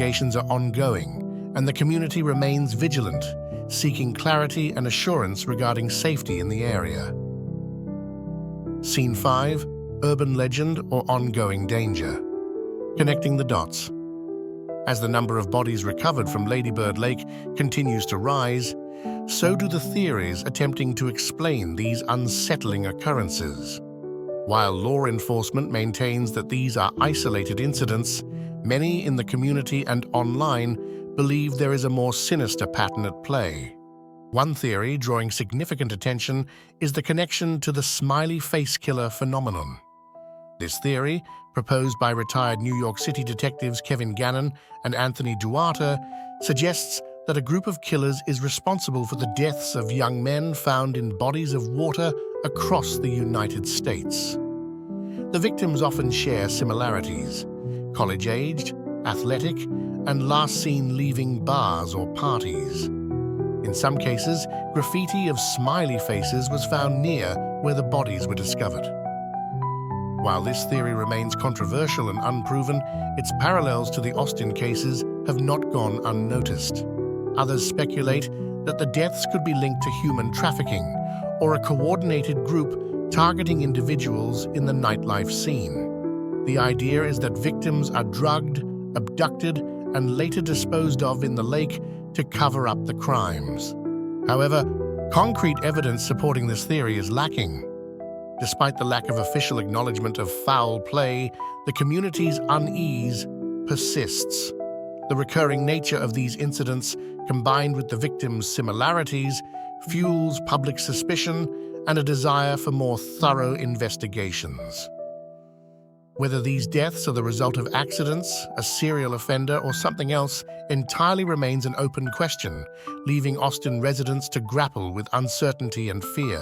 Investigations are ongoing, and the community remains vigilant, seeking clarity and assurance regarding safety in the area. Scene 5. Urban legend or ongoing danger. Connecting the dots. As the number of bodies recovered from Ladybird Lake continues to rise, so do the theories attempting to explain these unsettling occurrences. While law enforcement maintains that these are isolated incidents, many in the community and online believe there is a more sinister pattern at play. One theory drawing significant attention is the connection to the smiley face killer phenomenon. This theory, proposed by retired New York City detectives Kevin Gannon and Anthony Duarte, suggests that a group of killers is responsible for the deaths of young men found in bodies of water across the United States. The victims often share similarities: college-aged, athletic, and last seen leaving bars or parties. In some cases, graffiti of smiley faces was found near where the bodies were discovered. While this theory remains controversial and unproven, its parallels to the Austin cases have not gone unnoticed. Others speculate that the deaths could be linked to human trafficking or a coordinated group targeting individuals in the nightlife scene. The idea is that victims are drugged, abducted, and later disposed of in the lake to cover up the crimes. However, concrete evidence supporting this theory is lacking. Despite the lack of official acknowledgement of foul play, the community's unease persists. The recurring nature of these incidents, combined with the victims' similarities, fuels public suspicion and a desire for more thorough investigations. Whether these deaths are the result of accidents, a serial offender, or something else entirely remains an open question, leaving Austin residents to grapple with uncertainty and fear.